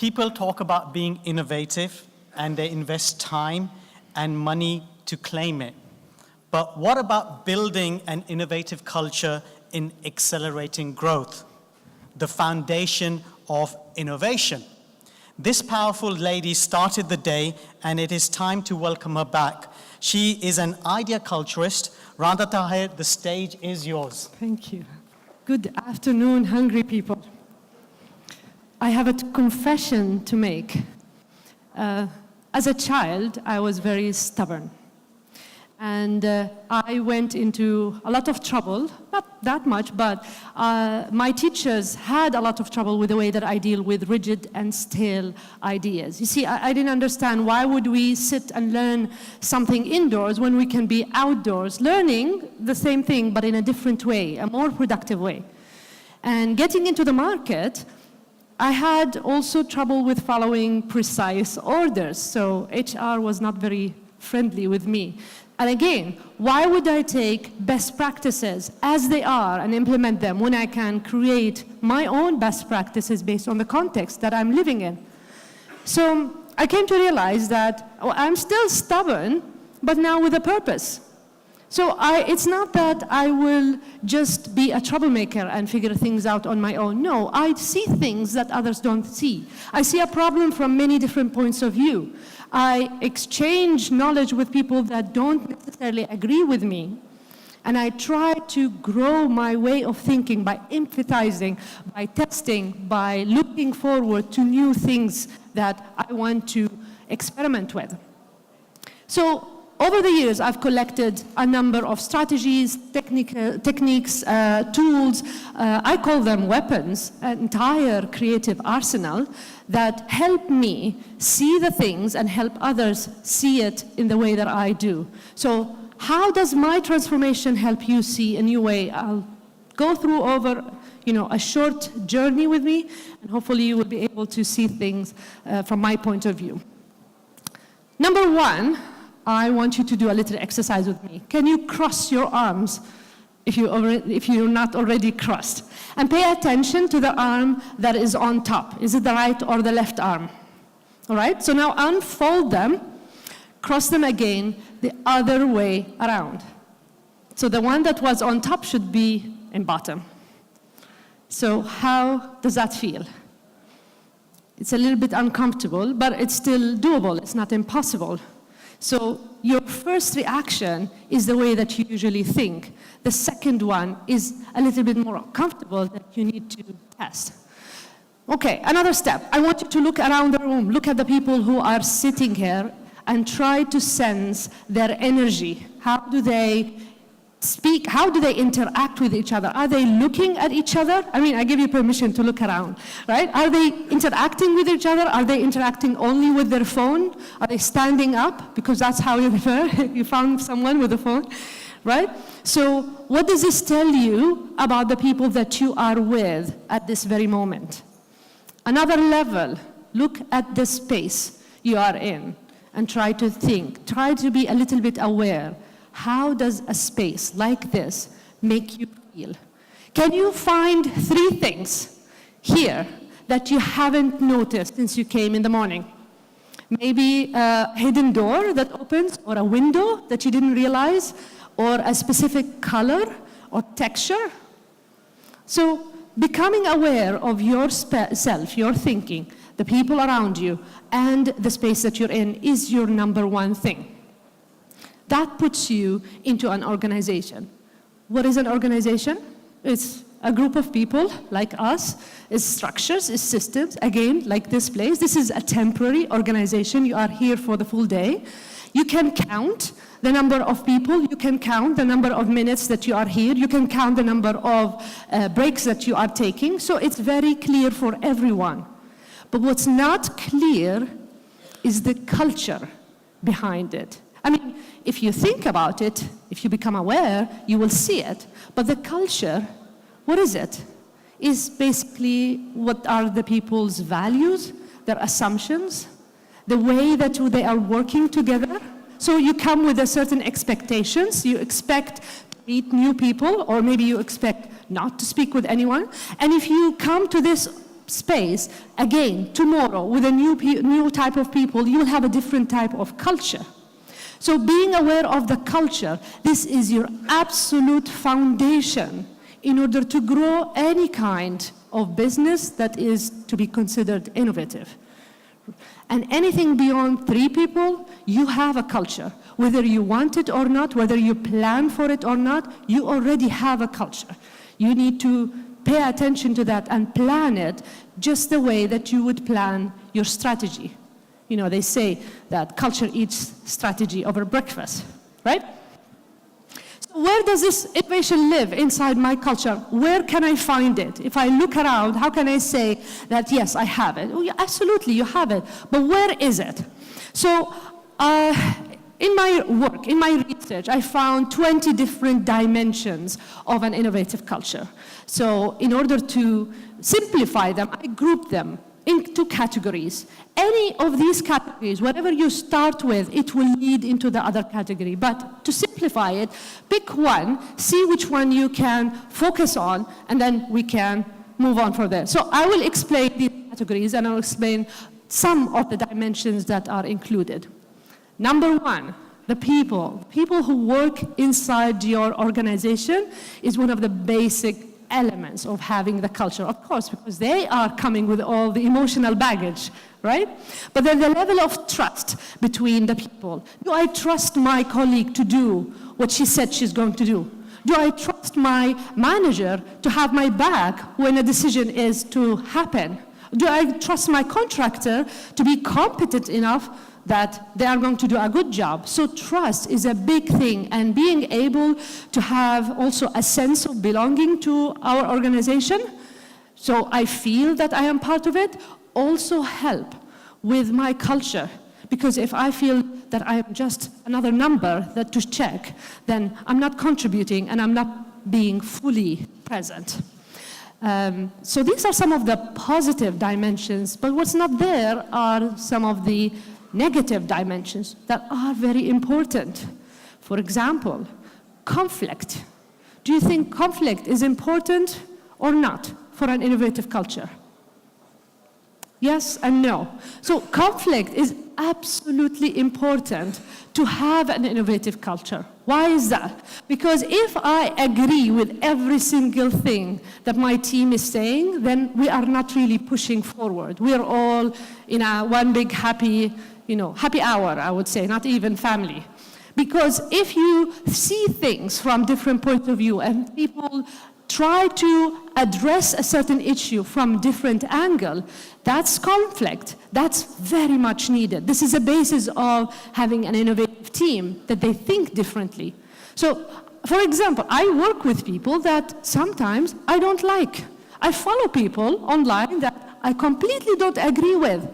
People talk about being innovative and they invest time and money to claim it. But what about building an innovative culture in accelerating growth, the foundation of innovation? This powerful lady started the day, and it is time to welcome her back. She is an idea culturist. Randah Taher, the stage is yours. Thank you. Good afternoon, hungry people. I have a confession to make. As a child, I was very stubborn. And I went into a lot of trouble, not that much, but my teachers had a lot of trouble with the way that I deal with rigid and stale ideas. You see, I didn't understand why would we sit and learn something indoors when we can be outdoors, learning the same thing, but in a different way, a more productive way. And getting into the market, I had also trouble with following precise orders, so HR was not very friendly with me. And again, why would I take best practices as they are and implement them when I can create my own best practices based on the context that I'm living in? So I came to realize that I'm still stubborn, but now with a purpose. So it's not that I will just be a troublemaker and figure things out on my own. No, I see things that others don't see. I see a problem from many different points of view. I exchange knowledge with people that don't necessarily agree with me. And I try to grow my way of thinking by empathizing, by testing, by looking forward to new things that I want to experiment with. So over the years, I've collected a number of strategies, techniques, tools. I call them weapons, an entire creative arsenal that help me see the things and help others see it in the way that I do. So how does my transformation help you see a new way? I'll go through over a short journey with me, and hopefully you will be able to see things from my point of view. Number one, I want you to do a little exercise with me. Can you cross your arms if you're not already crossed? And pay attention to the arm that is on top. Is it the right or the left arm? All right, so now unfold them, cross them again the other way around. So the one that was on top should be in bottom. So how does that feel? It's a little bit uncomfortable, but it's still doable. It's not impossible. So your first reaction is the way that you usually think. The second one is a little bit more comfortable that you need to test. Okay, another step. I want you to look around the room. Look at the people who are sitting here and try to sense their energy. How do they speak? How do they interact with each other? Are they looking at each other? I mean, I give you permission to look around, right? Are they interacting with each other? Are they interacting only with their phone? Are they standing up? Because that's how you prefer. You found someone with a phone, right? So what does this tell you about the people that you are with at this very moment? Another level, look at the space you are in and try to think. Try to be a little bit aware. How does a space like this make you feel? Can you find 3 things here that you haven't noticed since you came in the morning? Maybe a hidden door that opens, or a window that you didn't realize, or a specific color or texture. So becoming aware of yourself, your thinking, the people around you, and the space that you're in is your number one thing. That puts you into an organization. What is an organization? It's a group of people like us. It's structures, it's systems, again, like this place. This is a temporary organization. You are here for the full day. You can count the number of people. You can count the number of minutes that you are here. You can count the number of breaks that you are taking. So it's very clear for everyone. But what's not clear is the culture behind it. I mean, if you think about it, if you become aware, you will see it. But the culture, what is it? Is basically what are the people's values, their assumptions, the way that they are working together. So you come with a certain expectations. You expect to meet new people, or maybe you expect not to speak with anyone. And if you come to this space, again, tomorrow, with a new type of people, you will have a different type of culture. So being aware of the culture, this is your absolute foundation in order to grow any kind of business that is to be considered innovative. And anything beyond 3 people, you have a culture. Whether you want it or not, whether you plan for it or not, you already have a culture. You need to pay attention to that and plan it just the way that you would plan your strategy. You know, they say that culture eats strategy over breakfast, right? So where does this innovation live inside my culture? Where can I find it? If I look around, how can I say that, yes, I have it? Oh, yeah, absolutely, you have it. But where is it? So in my work, in my research, I found 20 different dimensions of an innovative culture. So in order to simplify them, I grouped them into categories. Any of these categories, whatever you start with, it will lead into the other category. But to simplify it, pick one, see which one you can focus on, and then we can move on from there. So I will explain these categories, and I'll explain some of the dimensions that are included. Number 1, the people. People who work inside your organization is one of the basic elements of having the culture, of course, because they are coming with all the emotional baggage, right? But then the level of trust between the people. Do I trust my colleague to do what she said she's going to do? Do I trust my manager to have my back when a decision is to happen? Do I trust my contractor to be competent enough that they are going to do a good job? So trust is a big thing, and being able to have also a sense of belonging to our organization, so I feel that I am part of it, also help with my culture. Because if I feel that I am just another number that to check, then I'm not contributing and I'm not being fully present. So these are some of the positive dimensions, but what's not there are some of the negative dimensions that are very important. For example, conflict. Do you think conflict is important or not for an innovative culture? Yes and no. So conflict is absolutely important to have an innovative culture. Why is that? Because if I agree with every single thing that my team is saying, then we are not really pushing forward. We are all in a one big happy hour, I would say, not even family. Because if you see things from different points of view and people try to address a certain issue from different angle, that's conflict. That's very much needed. This is a basis of having an innovative team, that they think differently. So, for example, I work with people that sometimes I don't like. I follow people online that I completely don't agree with.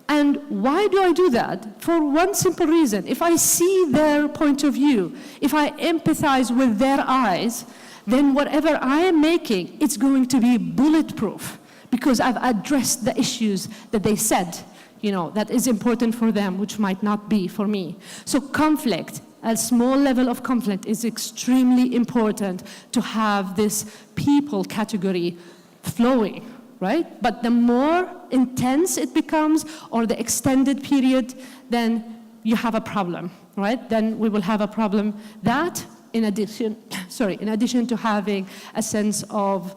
And why do I do that? For one simple reason. If I see their point of view, if I empathize with their eyes, then whatever I am making, it's going to be bulletproof because I've addressed the issues that they said, that is important for them, which might not be for me. So conflict, a small level of conflict is extremely important to have this people category flowing. Right? But the more intense it becomes, or the extended period, then you have a problem, right? Then we will have a problem. That, in addition to having a sense of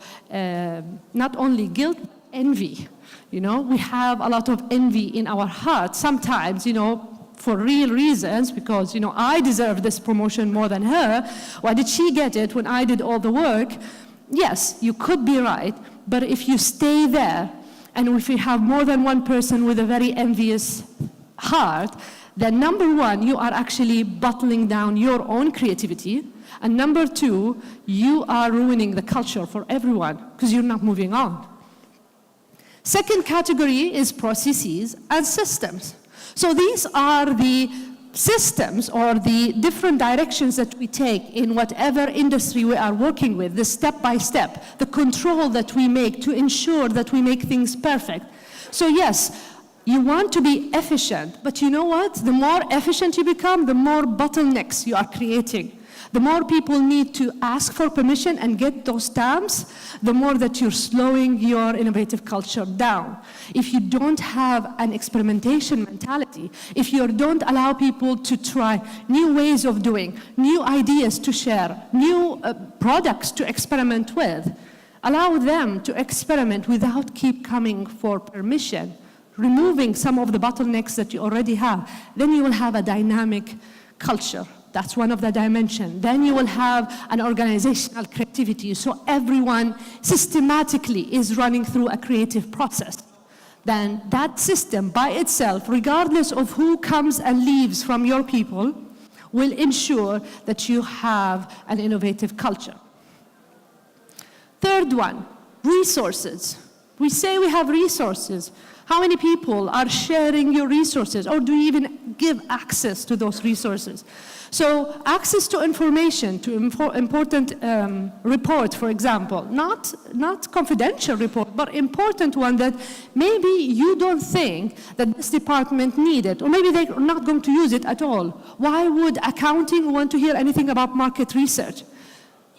not only guilt, but envy. We have a lot of envy in our hearts sometimes, for real reasons, because, I deserve this promotion more than her. Why did she get it when I did all the work? Yes, you could be right. But if you stay there, and if you have more than one person with a very envious heart, then number one, you are actually bottling down your own creativity. And number two, you are ruining the culture for everyone because you're not moving on. Second category is processes and systems. So these are the systems or the different directions that we take in whatever industry we are working with, the step-by-step, the control that we make to ensure that we make things perfect. So yes, you want to be efficient, but you know what? The more efficient you become, the more bottlenecks you are creating. The more people need to ask for permission and get those stamps, the more that you're slowing your innovative culture down. If you don't have an experimentation mentality, if you don't allow people to try new ways of doing, new ideas to share, new products to experiment with, allow them to experiment without keep coming for permission, removing some of the bottlenecks that you already have, then you will have a dynamic culture. That's one of the dimensions. Then you will have an organizational creativity, so everyone systematically is running through a creative process. Then that system by itself, regardless of who comes and leaves from your people, will ensure that you have an innovative culture. Third one, resources. We say we have resources. How many people are sharing your resources, or do you even give access to those resources? So access to information, to important report, for example, not confidential report, but important one that maybe you don't think that this department need it, or maybe they're not going to use it at all. Why would accounting want to hear anything about market research?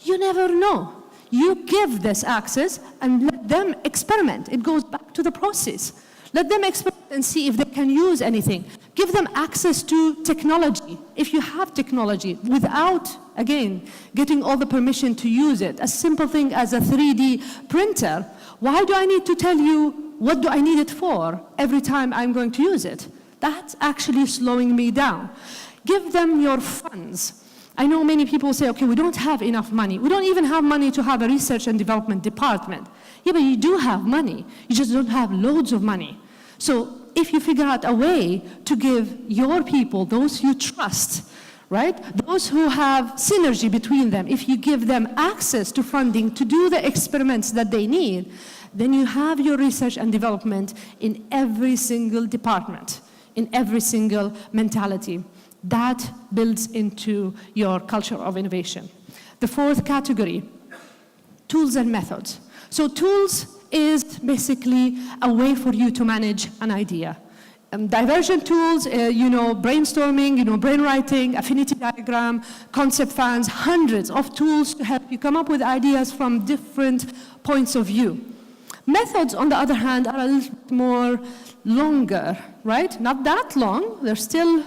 You never know. You give this access and let them experiment. It goes back to the process. Let them experiment and see if they can use anything. Give them access to technology. If you have technology, without, again, getting all the permission to use it, a simple thing as a 3D printer, why do I need to tell you what do I need it for every time I'm going to use it? That's actually slowing me down. Give them your funds. I know many people say, okay, we don't have enough money. We don't even have money to have a research and development department. Yeah, but you do have money. You just don't have loads of money. So if you figure out a way to give your people, those you trust, right, those who have synergy between them, if you give them access to funding to do the experiments that they need, then you have your research and development in every single department, in every single mentality. That builds into your culture of innovation. The fourth category, tools and methods. So tools is basically a way for you to manage an idea. Diversion tools, brainstorming, brainwriting, affinity diagram, concept fans, hundreds of tools to help you come up with ideas from different points of view. Methods, on the other hand, are a little bit more longer, right? Not that long. They're still,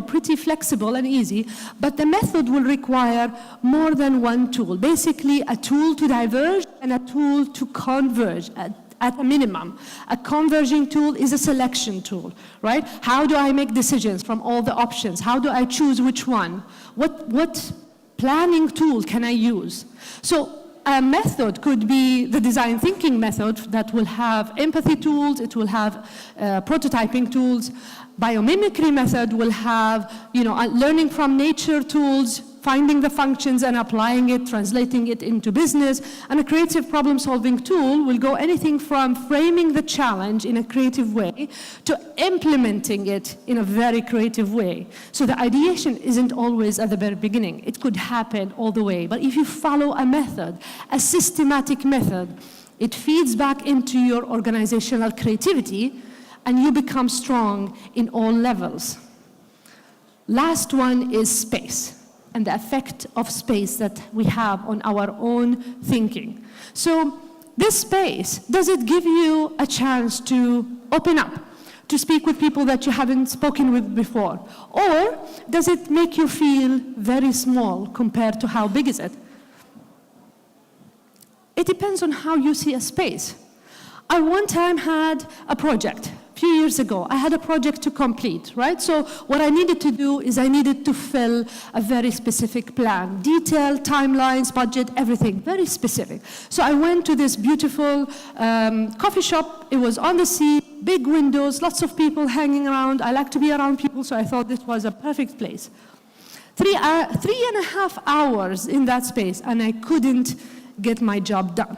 pretty flexible and easy, but the method will require more than one tool. Basically, a tool to diverge and a tool to converge at a minimum. A converging tool is a selection tool, right? How do I make decisions from all the options? How do I choose which one? What planning tool can I use? So a method could be the design thinking method that will have empathy tools, it will have prototyping tools. Biomimicry method will have, learning from nature tools, finding the functions and applying it, translating it into business. And a creative problem-solving tool will go anything from framing the challenge in a creative way to implementing it in a very creative way. So the ideation isn't always at the very beginning. It could happen all the way. But if you follow a method, a systematic method, it feeds back into your organizational creativity, and you become strong in all levels. Last one is space, and the effect of space that we have on our own thinking. So this space, does it give you a chance to open up, to speak with people that you haven't spoken with before? Or does it make you feel very small compared to how big is it? It depends on how you see a space. I one time had a project. A few years ago, I had a project to complete, right? So what I needed to do is I needed to fill a very specific plan. Detail, timelines, budget, everything, very specific. So I went to this beautiful coffee shop. It was on the sea, big windows, lots of people hanging around. I like to be around people, so I thought this was a perfect place. 3.5 hours in that space, and I couldn't get my job done.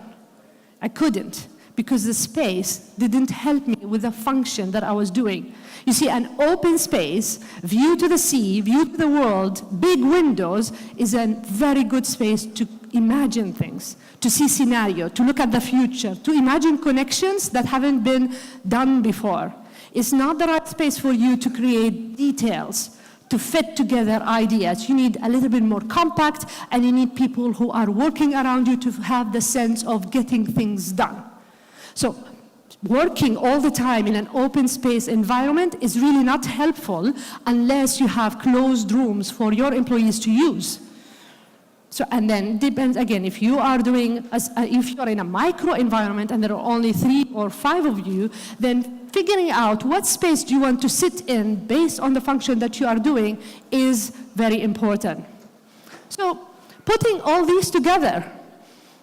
I couldn't, because the space didn't help me with the function that I was doing. You see, an open space, view to the sea, view to the world, big windows, is a very good space to imagine things, to see scenario, to look at the future, to imagine connections that haven't been done before. It's not the right space for you to create details, to fit together ideas. You need a little bit more compact, and you need people who are working around you to have the sense of getting things done. So working all the time in an open space environment is really not helpful unless you have closed rooms for your employees to use. So, and then depends again, if you are doing, if you're in a micro environment and there are only 3 or 5 of you, then figuring out what space do you want to sit in based on the function that you are doing is very important. So putting all these together,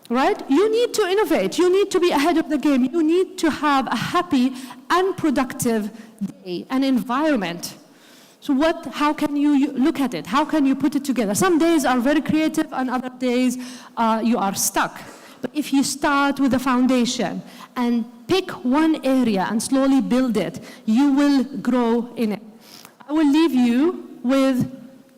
right? You need to innovate. You need to be ahead of the game. You need to have a happy and productive day, an environment. So how can you look at it? How can you put it together? Some days are very creative, and other days you are stuck. But if you start with a foundation and pick one area and slowly build it, you will grow in it. I will leave you with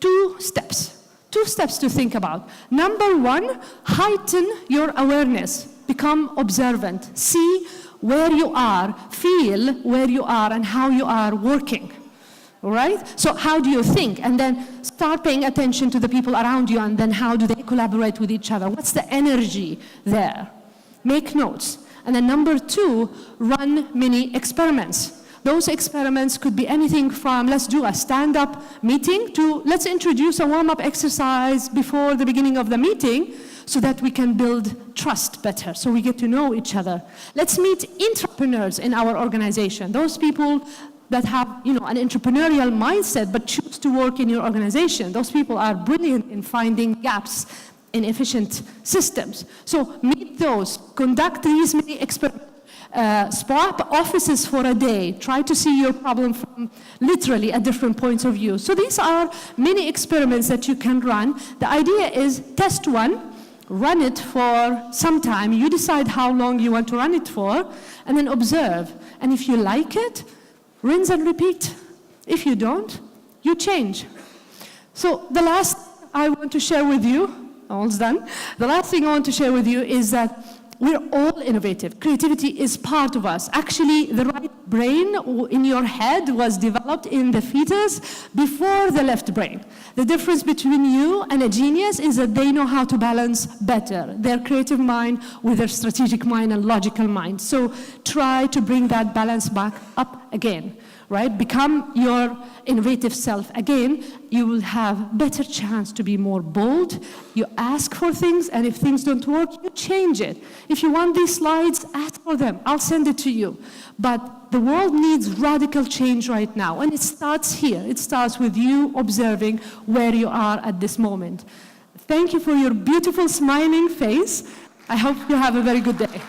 2 steps. 2 steps to think about. Number 1, heighten your awareness. Become observant. See where you are, feel where you are, and how you are working. All right? So how do you think? And then start paying attention to the people around you, and then how do they collaborate with each other? What's the energy there? Make notes. And then number 2, run mini experiments. Those experiments could be anything from let's do a stand-up meeting to let's introduce a warm-up exercise before the beginning of the meeting so that we can build trust better, so we get to know each other. Let's meet entrepreneurs in our organization, those people that have, an entrepreneurial mindset but choose to work in your organization. Those people are brilliant in finding gaps in efficient systems. So meet those, conduct these mini experiments. Swap offices for a day. Try to see your problem from literally at different points of view. So these are many experiments that you can run. The idea is test one, run it for some time. You decide how long you want to run it for, and then observe. And if you like it, rinse and repeat. If you don't, you change. So the last I want to share with you, all's done. The last thing I want to share with you is that we're all innovative. Creativity is part of us. Actually, the right brain in your head was developed in the fetus before the left brain. The difference between you and a genius is that they know how to balance better their creative mind with their strategic mind and logical mind. So try to bring that balance back up again, right? Become your innovative self again. You will have better chance to be more bold. You ask for things, and if things don't work, you change it. If you want these slides, ask for them. I'll send it to you. But the world needs radical change right now, and it starts here. It starts with you observing where you are at this moment. Thank you for your beautiful smiling face. I hope you have a very good day.